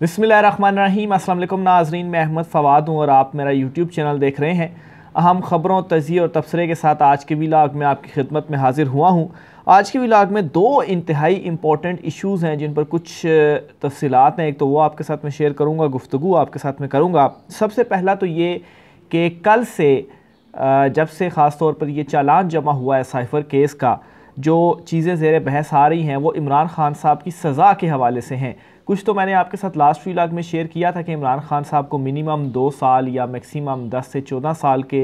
बिस्मिल्लाहिर्रहमानिर्रहीम। अस्सलाम वालेकुम नाज़रीन, मैं अहमद फ़वाद हूँ और आप मेरा यूट्यूब चैनल देख रहे हैं। अहम ख़बरों, तज़किये और तबसरे के साथ आज के व्लॉग में आपकी खिदमत में हाज़िर हुआ हूँ। आज के व्लॉग में दो इंतहाई इम्पॉर्टेंट इश्यूज़ हैं जिन पर कुछ तफ़सीलात हैं। एक तो वो आपके साथ में शेयर करूँगा, गुफ्तगू आपके साथ में करूँगा। सबसे पहला तो ये कि कल से जब से ख़ास तौर पर ये चालान जमा हुआ है साइफ़र केस का, जो चीज़ें ज़ेर बहस आ रही हैं वो इमरान खान साहब की सज़ा के हवाले से हैं। कुछ तो मैंने आपके साथ लास्ट व्लॉग में शेयर किया था कि इमरान खान साहब को मिनिमम 2 साल या मैक्सिमम 10 से 14 साल के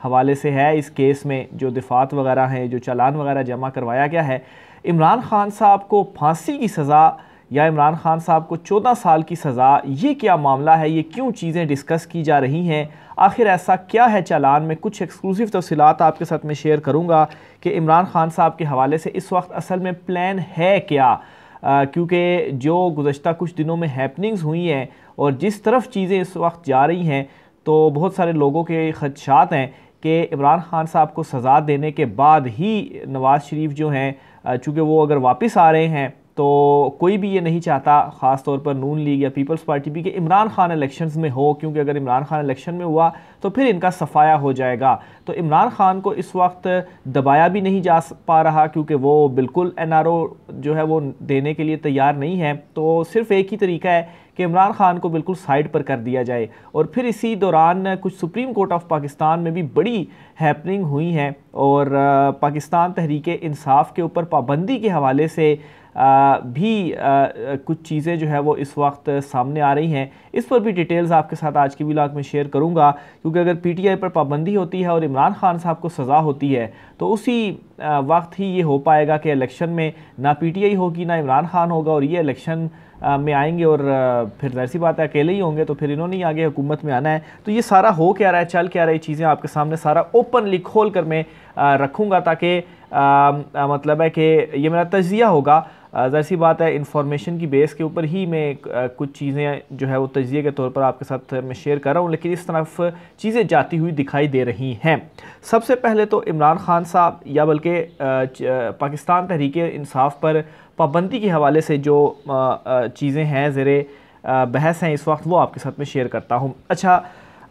हवाले से है इस केस में जो दफ़ात वगैरह हैं, जो चालान वगैरह जमा करवाया गया है। इमरान खान साहब को फांसी की सज़ा या इमरान खान साहब को 14 साल की सज़ा, ये क्या मामला है? ये क्यों चीज़ें डिस्कस की जा रही हैं? आखिर ऐसा क्या है चालान में? कुछ एक्सक्लूसिव तफसीलात आपके साथ में शेयर करूँगा कि इमरान खान साहब के हवाले से इस वक्त असल में प्लान है क्या, क्योंकि जो गुज़श्ता कुछ दिनों में हैपनिंग्स हुई हैं और जिस तरफ चीज़ें इस वक्त जा रही हैं, तो बहुत सारे लोगों के ख़दशात हैं कि इमरान खान साहब को सज़ा देने के बाद ही नवाज़ शरीफ जो हैं, चूँकि वो अगर वापस आ रहे हैं तो कोई भी ये नहीं चाहता, ख़ास तौर पर नून लीग या पीपल्स पार्टी भी, कि इमरान खान इलेक्शंस में हो, क्योंकि अगर इमरान खान इलेक्शन में हुआ तो फिर इनका सफाया हो जाएगा। तो इमरान खान को इस वक्त दबाया भी नहीं जा पा रहा क्योंकि वो बिल्कुल एनआरओ जो है वो देने के लिए तैयार नहीं है। तो सिर्फ एक ही तरीका है कि इमरान खान को बिल्कुल साइड पर कर दिया जाए। और फिर इसी दौरान कुछ सुप्रीम कोर्ट ऑफ पाकिस्तान में भी बड़ी हैपनिंग हुई हैं और पाकिस्तान तहरीक इंसाफ के ऊपर पाबंदी के हवाले से भी कुछ चीज़ें जो है वो इस वक्त सामने आ रही हैं। इस पर भी डिटेल्स आपके साथ आज की व्लॉग में शेयर करूंगा, क्योंकि अगर पीटीआई पर पाबंदी होती है और इमरान खान साहब को सज़ा होती है तो उसी वक्त ही ये हो पाएगा कि इलेक्शन में ना पीटीआई होगी ना इमरान खान होगा, और ये इलेक्शन में आएंगे और फिर जाहिर सी बात है अकेले ही होंगे, तो फिर इन्होंने ही आगे हुकूमत में आना है। तो ये सारा हो क्या रहा है, चल क्या रहा है, चीज़ें आपके सामने सारा ओपनली खोल कर मैं रखूँगा, ताकि मतलब है कि ये मेरा तज्ज़िया होगा। ज़ाहिर सी बात है इंफॉर्मेशन की बेस के ऊपर ही मैं कुछ चीज़ें जो है वो तज्ज़िये के तौर पर आपके साथ मैं शेयर कर रहा हूँ, लेकिन इस तरफ चीज़ें जाती हुई दिखाई दे रही हैं। सबसे पहले तो इमरान खान साहब या बल्कि पाकिस्तान तहरीक इंसाफ पर पाबंदी के हवाले से जो चीज़ें हैं ज़ेरे बहस हैं इस वक्त, वो आपके साथ में शेयर करता हूँ। अच्छा,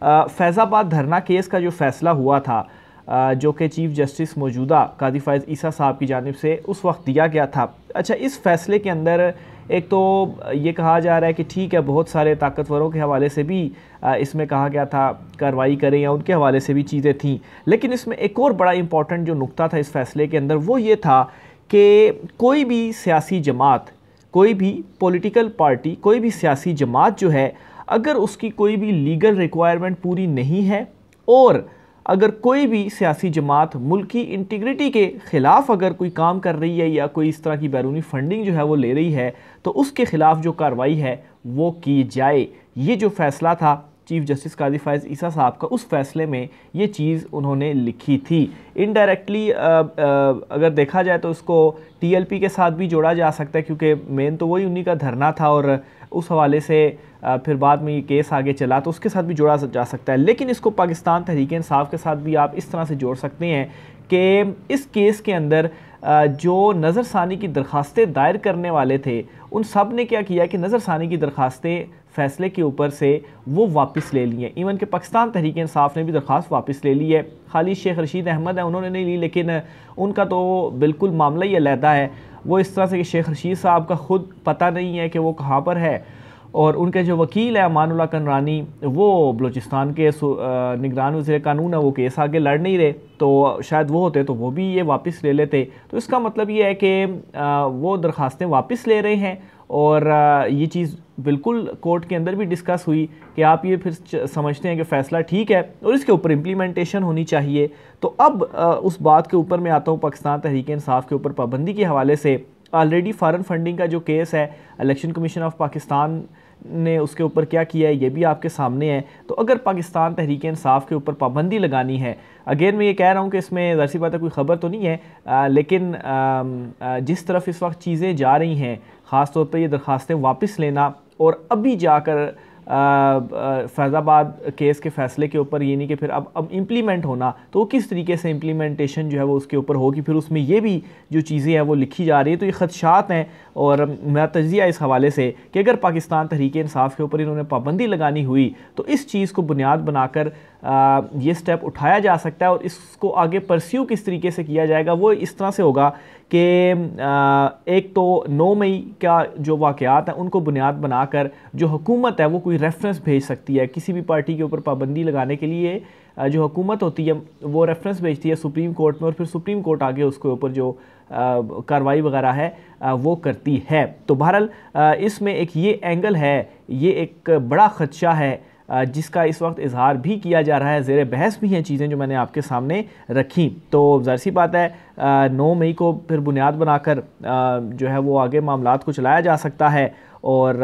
फैज़ाबाद धरना केस का जो फ़ैसला हुआ था, जो कि चीफ़ जस्टिस मौजूदा काजी फ़ाइज़ ईसा साहब की जानिब से उस वक्त दिया गया था। अच्छा, इस फ़ैसले के अंदर एक तो ये कहा जा रहा है कि ठीक है, बहुत सारे ताकतवरों के हवाले से भी इसमें कहा गया था कार्रवाई करें या उनके हवाले से भी चीज़ें थीं, लेकिन इसमें एक और बड़ा इंपॉर्टेंट जो नुक्ता था इस फ़ैसले के अंदर वो ये था कि कोई भी सियासी जमात, कोई भी पॉलिटिकल पार्टी, कोई भी सियासी जमात जो है, अगर उसकी कोई भी लीगल रिक्वायरमेंट पूरी नहीं है और अगर कोई भी सियासी जमात मुल्क की इंटीग्रिटी के ख़िलाफ़ अगर कोई काम कर रही है या कोई इस तरह की बैरूनी फंडिंग जो है वो ले रही है, तो उसके ख़िलाफ़ जो कार्रवाई है वो की जाए। ये जो फ़ैसला था चीफ़ जस्टिस काजी फ़ाइज़ ईसा साहब का, उस फ़ैसले में ये चीज़ उन्होंने लिखी थी। इनडायरेक्टली अगर देखा जाए तो उसको टीएलपी के साथ भी जोड़ा जा सकता है, क्योंकि मेन तो वही उन्हीं का धरना था और उस हवाले से फिर बाद में ये केस आगे चला तो उसके साथ भी जोड़ा जा सकता है। लेकिन इसको पाकिस्तान तहरीक इंसाफ के साथ भी आप इस तरह से जोड़ सकते हैं कि इस केस के अंदर जो नज़रसानी की दरख्वास्तें दायर करने वाले थे, उन सब ने क्या किया कि नज़रसानी की दरख्वास्तें फ़ैसले के ऊपर से वो वापस ले ली हैं। इवन कि पाकिस्तान तहरीक इंसाफ ने भी दरख्वास्त वापस ले ली है। खाली शेख रशीद अहमद है, उन्होंने नहीं ली, लेकिन उनका तो बिल्कुल मामला ही अलहदा है। वो इस तरह से कि शेख रशीद साहब का ख़ुद पता नहीं है कि वो कहाँ पर है, और उनके जो वकील है अमानुल्लाह कनरानी, वो बलूचिस्तान के निगरान वज़ीर कानून है, वो केस आगे लड़ नहीं रहे, तो शायद वो होते तो वो भी ये वापस ले लेते। तो इसका मतलब ये है कि वो दरख्वास्तें वापस ले रहे हैं और ये चीज़ बिल्कुल कोर्ट के अंदर भी डिस्कस हुई कि आप ये फिर समझते हैं कि फ़ैसला ठीक है और इसके ऊपर इम्प्लीमेंटेशन होनी चाहिए। तो अब उस बात के ऊपर मैं आता हूँ, पाकिस्तान तहरीक इंसाफ के ऊपर पाबंदी के हवाले से ऑलरेडी फ़ॉरेन फंडिंग का जो केस है, इलेक्शन कमीशन ऑफ पाकिस्तान ने उसके ऊपर क्या किया है ये भी आपके सामने है। तो अगर पाकिस्तान तहरीक इंसाफ के ऊपर पाबंदी लगानी है, अगेन मैं ये कह रहा हूँ कि इसमें ज़ाहिर सी बात है कोई ख़बर तो नहीं है, लेकिन जिस तरफ इस वक्त चीज़ें जा रही हैं, ख़ास तौर पर ये दरख्वास्तें वापस लेना और अभी जाकर फैज़ाबाद केस के फ़ैसले के ऊपर, यानी कि फिर अब इम्प्लीमेंट होना, तो किस तरीके से इम्प्लीमेंटेशन जो है वो उसके ऊपर होगी, फिर उसमें ये भी जो चीज़ें हैं वो लिखी जा रही है। तो ये ख़दशात हैं और मेरा तज्ज़िया इस हवाले से कि अगर पाकिस्तान तहरीक इंसाफ के ऊपर इन्होंने पाबंदी लगानी हुई तो इस चीज़ को बुनियाद बनाकर ये स्टेप उठाया जा सकता है, और इसको आगे परस्यू किस तरीके से किया जाएगा वो इस तरह से होगा कि एक तो 9 मई का जो वाक़यात हैं उनको बुनियाद बनाकर जो हुकूमत है वो कोई रेफरेंस भेज सकती है किसी भी पार्टी के ऊपर पाबंदी लगाने के लिए। जो हुकूमत होती है वो रेफरेंस भेजती है सुप्रीम कोर्ट में, और फिर सुप्रीम कोर्ट आगे उसके ऊपर जो कार्रवाई वगैरह है वो करती है। तो बहरहाल इसमें एक ये एंगल है, ये एक बड़ा ख़दशा है जिसका इस वक्त इजहार भी किया जा रहा है, ज़ेर बहस भी हैं चीज़ें जो मैंने आपके सामने रखी। तो ज़ाहिर सी बात है 9 मई को फिर बुनियाद बनाकर जो है वो आगे मामलात को चलाया जा सकता है, और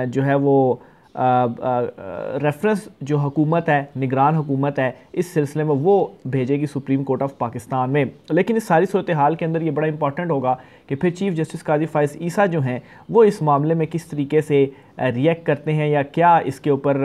जो है वो रेफरेंस जो हुकूमत है, निगरान हुकूमत है, इस सिलसिले में वो भेजेगी सुप्रीम कोर्ट ऑफ पाकिस्तान में। लेकिन इस सारी सूरत हाल के अंदर ये बड़ा इंपॉर्टेंट होगा कि फिर चीफ़ जस्टिस काजी फ़ाइज़ ईसा जो हैं वो इस मामले में किस तरीके से रिएक्ट करते हैं, या क्या इसके ऊपर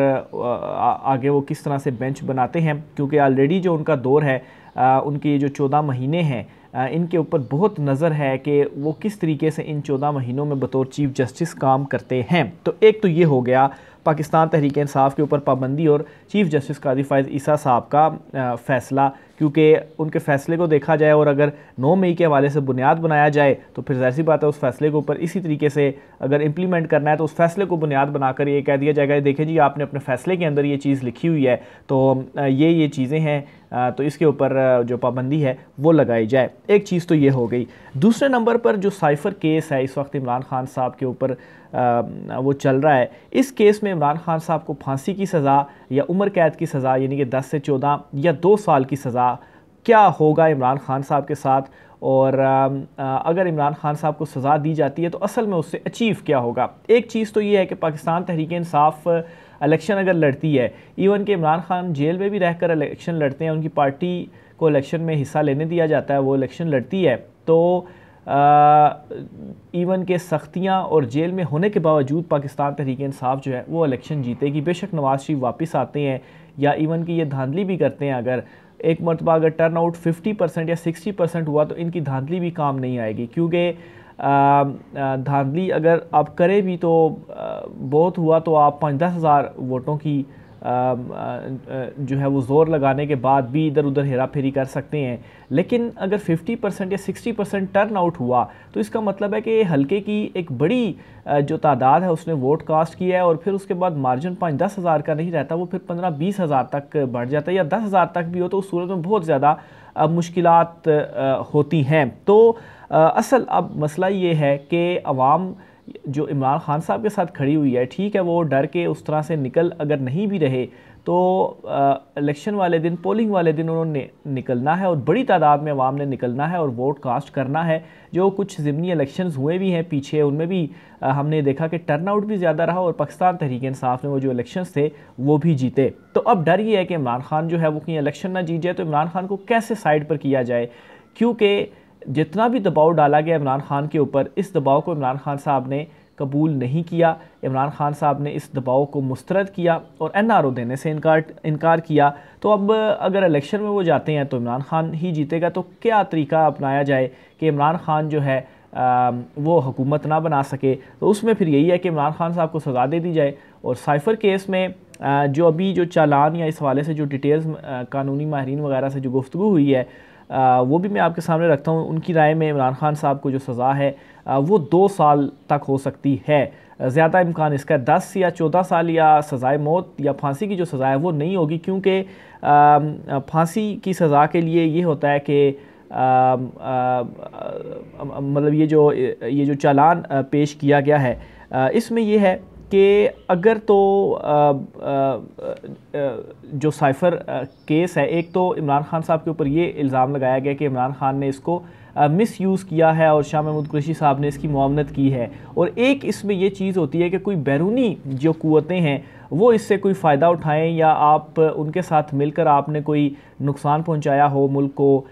आगे वो किस तरह से बेंच बनाते हैं, क्योंकि ऑलरेडी जो उनका दौर है, उनके जो 14 महीने हैं, इनके ऊपर बहुत नज़र है कि वो किस तरीके से इन 14 महीनों में बतौर चीफ़ जस्टिस काम करते हैं। तो एक तो ये हो गया पाकिस्तान तहरीक इंसाफ के ऊपर पाबंदी और चीफ़ जस्टिस काजी फ़ाइज़ ईसा साहब का फ़ैसला, क्योंकि उनके फ़ैसले को देखा जाए और अगर 9 मई के हवाले से बुनियाद बनाया जाए तो फिर ज़ाहिर सी बात है उस फ़ैसले के ऊपर इसी तरीके से अगर इम्प्लीमेंट करना है तो उस फ़ैसले को बुनियाद बनाकर ये कह दिया जाएगा, देखें जी आपने अपने फ़ैसले के अंदर ये चीज़ लिखी हुई है, तो ये चीज़ें हैं, तो इसके ऊपर जो पाबंदी है वो लगाई जाए। एक चीज़ तो ये हो गई। दूसरे नंबर पर जो साइफ़र केस है इस वक्त इमरान खान साहब के ऊपर वो चल रहा है, इस केस में इमरान खान साहब को फांसी की सज़ा या उम्र कैद की सज़ा यानी कि 10 से 14 या 2 साल की सज़ा क्या होगा इमरान खान साहब के साथ, और अगर इमरान खान साहब को सज़ा दी जाती है तो असल में उससे अचीव क्या होगा। एक चीज़ तो ये है कि पाकिस्तान तहरीक इंसाफ इलेक्शन अगर लड़ती है, इवन कि इमरान खान जेल में भी रहकर इलेक्शन लड़ते हैं, उनकी पार्टी को इलेक्शन में हिस्सा लेने दिया जाता है, वो इलेक्शन लड़ती है, तो इवन के सख्तियाँ और जेल में होने के बावजूद पाकिस्तान तहरीक इंसाफ जो है वो इलेक्शन जीतेगी। बेशक नवाज़ शरीफ वापस आते हैं या इवन कि ये धांधली भी करते हैं, अगर एक मरतबा अगर टर्न आउट 50% या 60% हुआ तो इनकी धांधली भी काम नहीं आएगी, क्योंकि धांधली अगर आप करें भी तो बहुत हुआ तो आप 5-10 हज़ार वोटों की जो है वो ज़ोर लगाने के बाद भी इधर उधर हेरा फेरी कर सकते हैं। लेकिन अगर 50% या 60% टर्न आउट हुआ तो इसका मतलब है कि हल्के की एक बड़ी जो तादाद है उसने वोट कास्ट किया है, और फिर उसके बाद मार्जिन 5-10 हज़ार का नहीं रहता, वो फिर 15-20 हज़ार तक बढ़ जाता है, या 10 हज़ार तक भी हो तो उस सूरत में बहुत ज़्यादा मुश्किलात होती हैं। तो असल अब मसला ये है कि अवाम जो इमरान खान साहब के साथ खड़ी हुई है, ठीक है वो डर के उस तरह से निकल अगर नहीं भी रहे तो इलेक्शन वाले दिन, पोलिंग वाले दिन उन्होंने निकलना है और बड़ी तादाद में अवाम ने निकलना है और वोट कास्ट करना है। जो कुछ ज़िमनी इलेक्शंस हुए भी हैं पीछे, उनमें भी हमने देखा कि टर्नआउट भी ज़्यादा रहा और पाकिस्तान तहरीक इंसाफ ने वो जो इलेक्शंस थे वो भी जीते। तो अब डर ये है कि इमरान खान जो है वो कहीं इलेक्शन ना जीत जाए, तो इमरान खान को कैसे साइड पर किया जाए, क्योंकि जितना भी दबाव डाला गया इमरान खान के ऊपर, इस दबाव को इमरान खान साहब ने कबूल नहीं किया। इमरान खान साहब ने इस दबाव को मुस्तरद किया और एनआरओ देने से इनकार किया। तो अब अगर इलेक्शन में वो जाते हैं तो इमरान खान ही जीतेगा, तो क्या तरीका अपनाया जाए कि इमरान खान जो है वो हुकूमत ना बना सके। तो उसमें फिर यही है कि इमरान खान साहब को सज़ा दे दी जाए। और साइफ़र केस में जो अभी जो चालान या इस हवाले से जो डिटेल्स कानूनी माहिरीन वगैरह से जो गुफ्तगू हुई है वो भी मैं आपके सामने रखता हूँ। उनकी राय में इमरान खान साहब को जो सज़ा है वो 2 साल तक हो सकती है। ज़्यादा इम्कान इसका 10 या 14 साल या सज़ाए मौत या फांसी की जो सज़ा है वो नहीं होगी, क्योंकि फांसी की सज़ा के लिए ये होता है कि मतलब ये जो चालान पेश किया गया है इसमें ये है कि अगर तो जो साइफ़र केस है, एक तो इमरान खान साहब के ऊपर ये इल्ज़ाम लगाया गया कि इमरान खान ने इसको मिस यूज़ किया है और शाह महमूद कुरैशी साहब ने इसकी मुआवनत की है, और एक इसमें ये चीज़ होती है कि कोई बैरूनी जो क़ुव्वतें हैं वो इससे कोई फ़ायदा उठाएं या आप उनके साथ मिलकर आपने कोई नुकसान पहुंचाया हो मुल्क को,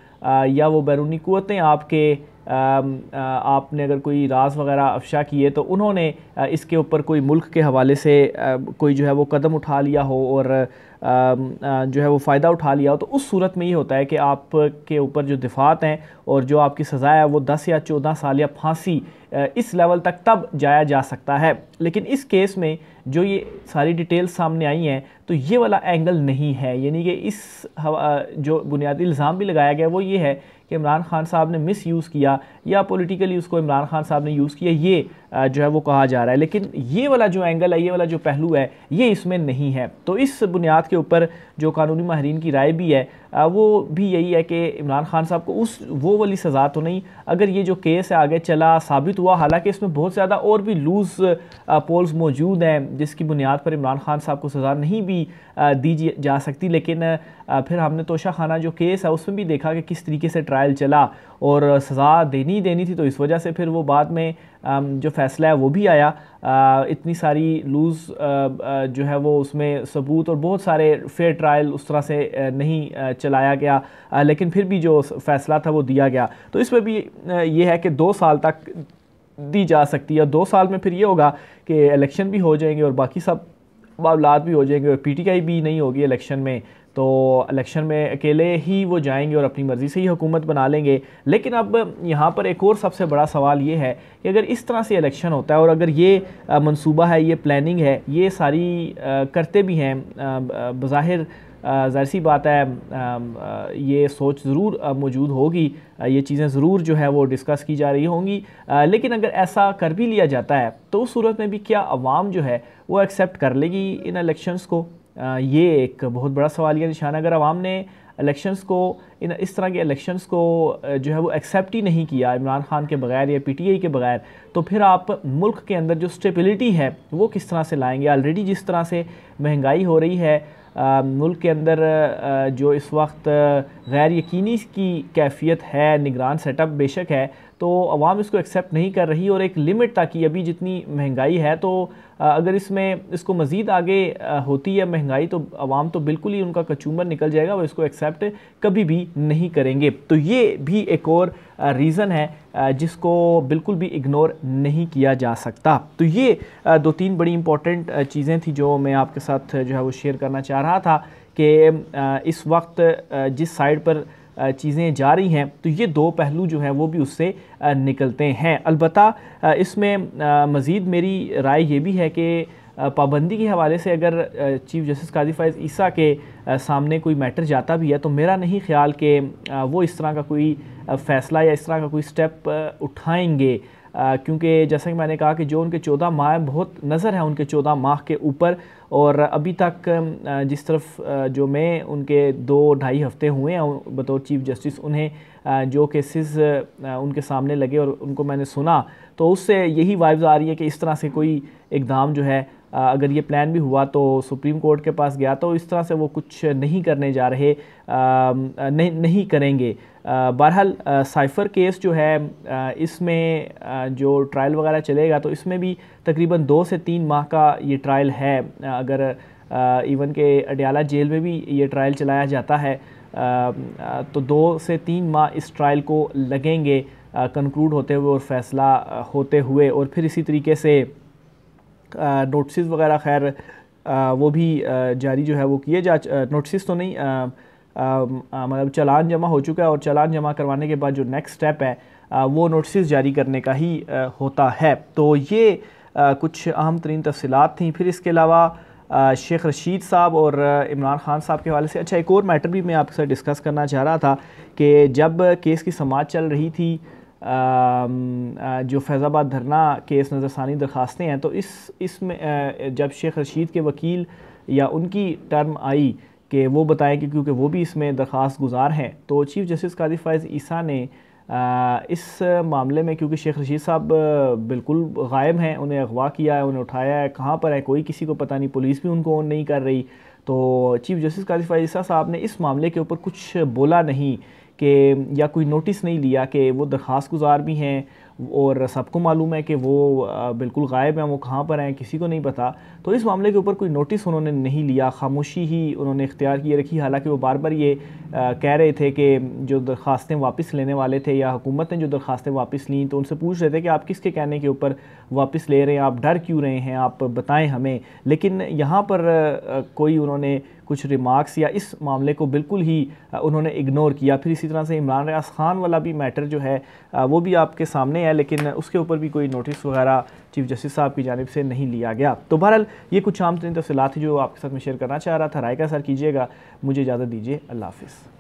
या वो बैरूनी क़ुव्वतें आपके आपने अगर कोई राज वगैरह अफशा किए तो उन्होंने इसके ऊपर कोई मुल्क के हवाले से कोई जो है वो कदम उठा लिया हो और जो है वो फ़ायदा उठा लिया हो, तो उस सूरत में ये होता है कि आपके ऊपर जो दिफ़ात हैं और जो आपकी सज़ा है वो 10 या 14 साल या फांसी इस लेवल तक तब जाया जा सकता है। लेकिन इस केस में जो ये सारी डिटेल्स सामने आई हैं तो ये वाला एंगल नहीं है, यानी कि इस जो बुनियादी इल्ज़ाम भी लगाया गया वो ये है कि इमरान खान साहब ने मिस यूज़ किया या पॉलिटिकली उसको इमरान खान साहब ने यूज़ किया, ये जो है वो कहा जा रहा है। लेकिन ये वाला जो एंगल है, ये वाला जो पहलू है, ये इसमें नहीं है। तो इस बुनियाद के ऊपर जो कानूनी माहिरीन की राय भी है वो भी यही है कि इमरान खान साहब को वो वाली सज़ा तो नहीं, अगर ये जो केस है आगे चला साबित हुआ, हालांकि इसमें बहुत ज़्यादा और भी लूज़ पोल्स मौजूद हैं जिसकी बुनियाद पर इमरान खान साहब को सज़ा नहीं भी दी जा सकती, लेकिन फिर हमने तोशा खाना जो केस है उसमें भी देखा कि किस तरीके से ट्रायल चला और सज़ा देनी थी, तो इस वजह से फिर वो बाद में जो फ़ैसला है वो भी आया। इतनी सारी लूज़ जो है वो उसमें सबूत और बहुत सारे फेयर ट्रायल उस तरह से नहीं चलाया गया, लेकिन फिर भी जो फ़ैसला था वो दिया गया। तो इसमें भी ये है कि 2 साल तक दी जा सकती है। 2 साल में फिर ये होगा कि इलेक्शन भी हो जाएंगे और बाकी सब मामलात भी हो जाएंगे और पीटीआई भी नहीं होगी इलेक्शन में, तो इलेक्शन में अकेले ही वो जाएंगे और अपनी मर्ज़ी से ही हुकूमत बना लेंगे। लेकिन अब यहाँ पर एक और सबसे बड़ा सवाल ये है कि अगर इस तरह से इलेक्शन होता है और अगर ये मंसूबा है, ये प्लानिंग है, ये सारी करते भी हैं, बज़ाहिर ज़ाहिर सी बात है ये सोच ज़रूर मौजूद होगी, ये चीज़ें ज़रूर जो है वो डिस्कस की जा रही होंगी, लेकिन अगर ऐसा कर भी लिया जाता है तो उस सूरत में भी क्या अवाम जो है वो एक्सेप्ट कर लेगी इन इलेक्शंस को? ये एक बहुत बड़ा सवालिया निशान है। अगर अवाम ने इलेक्शंस को इस तरह के इलेक्शंस को जो है वो एक्सेप्ट ही नहीं किया इमरान खान के बगैर या पीटीआई के बगैर, तो फिर आप मुल्क के अंदर जो स्टेबिलिटी है वो किस तरह से लाएंगे? ऑलरेडी जिस तरह से महंगाई हो रही है मुल्क के अंदर, जो इस वक्त गैर यकीनी की कैफियत है, निगरान सेटअप बेशक है, तो अवाम इसको एक्सेप्ट नहीं कर रही और एक लिमिट तक ही अभी जितनी महंगाई है, तो अगर इसको मज़ीद आगे होती है महंगाई तो अवाम तो बिल्कुल ही उनका कचूमर निकल जाएगा, वो इसको एक्सेप्ट कभी भी नहीं करेंगे। तो ये भी एक और रीज़न है जिसको बिल्कुल भी इग्नोर नहीं किया जा सकता। तो ये 2-3 बड़ी इंपॉर्टेंट चीज़ें थी जो मैं आपके साथ जो है वो शेयर करना चाह रहा था कि इस वक्त जिस साइड पर चीज़ें जा रही हैं तो ये 2 पहलू जो हैं वो भी उससे निकलते हैं। अलबत्ता इसमें मज़ीद मेरी राय ये भी है कि पाबंदी के हवाले से अगर चीफ़ जस्टिस काजी फ़ाइज़ ईसा के सामने कोई मैटर जाता भी है तो मेरा नहीं ख्याल कि वो इस तरह का कोई फ़ैसला या इस तरह का कोई स्टेप उठाएंगे, क्योंकि जैसा कि मैंने कहा कि जो उनके 14 माह बहुत नज़र है उनके 14 माह के ऊपर, और अभी तक जिस तरफ जो मैं उनके 2-2.5 हफ़्ते हुए हैं बतौर चीफ़ जस्टिस, उन्हें जो केसेस उनके सामने लगे और उनको मैंने सुना तो उससे यही वाइब्स आ रही है कि इस तरह से कोई इक़दाम जो है अगर ये प्लान भी हुआ तो सुप्रीम कोर्ट के पास गया तो इस तरह से वो कुछ नहीं करने जा रहे, नहीं करेंगे। बहरहाल साइफ़र केस जो है इसमें जो ट्रायल वगैरह चलेगा तो इसमें भी तकरीबन 2 से 3 माह का ये ट्रायल है। अगर इवन के अडयाला जेल में भी ये ट्रायल चलाया जाता है तो 2 से 3 माह इस ट्रायल को लगेंगे कंक्लूड होते हुए और फ़ैसला होते हुए, और फिर इसी तरीके से नोटिस वगैरह खैर वो भी जारी जो है वो किए नोटिस तो नहीं मतलब चालान जमा हो चुका है, और चालान जमा करवाने के बाद जो नेक्स्ट स्टेप है वो नोटिस जारी करने का ही होता है। तो ये कुछ अहम तरीन तफसीलात थी। फिर इसके अलावा शेख रशीद साहब और इमरान खान साहब के हवाले से एक और मैटर भी मैं आपके साथ डिस्कस करना चाह रहा था कि जब केस की समाअत चल रही थी, जो फैज़ाबाद धरना केस नज़रसानी दरखास्तें हैं, तो इसमें जब शेख रशीद के वकील या उनकी टर्म आई कि वो बताएं कि क्योंकि वो भी इसमें दरख्वास्त गुजार हैं, तो चीफ़ जस्टिस काजी फ़ाइज़ ईसा ने इस मामले में, क्योंकि शेख रशीद साहब बिल्कुल गायब हैं, उन्हें अगवा किया है, उन्हें उठाया है, कहाँ पर है कोई किसी को पता नहीं, पुलिस भी उनको ऑन नहीं कर रही, तो चीफ़ जस्टिस काजी फ़ाइज़ ईसा साहब ने इस मामले के ऊपर कुछ बोला नहीं कि या कोई नोटिस नहीं लिया कि वो दरख्वास्त गुजार भी हैं और सबको मालूम है कि वो बिल्कुल गायब हैं, वो कहाँ पर हैं किसी को नहीं पता। तो इस मामले के ऊपर कोई नोटिस उन्होंने नहीं लिया, खामोशी ही उन्होंने इख्तियार किए रखी। हालांकि वो बार बार ये कह रहे थे कि जो दरख्वास्तें वापस लेने वाले थे या हुकूमत ने जो दरख्वास्तें वापस लीं, तो उनसे पूछ रहे थे कि आप किसके कहने के ऊपर वापस ले रहे हैं, आप डर क्यों रहे हैं, आप बताएं हमें। लेकिन यहाँ पर कोई उन्होंने कुछ रिमार्क्स या इस मामले को बिल्कुल ही उन्होंने इग्नोर किया। फिर इसी तरह से इमरान रियाज खान वाला भी मैटर जो है वो भी आपके सामने है, लेकिन उसके ऊपर भी कोई नोटिस वगैरह चीफ जस्टिस साहब की जानिब से नहीं लिया गया। तो बहरहाल ये कुछ आम तरीन तफसीलात थी जो आपके साथ में शेयर करना चाह रहा था। राय का असर कीजिएगा। मुझे इजाज़त दीजिए। अल्लाह हाफ़िज़।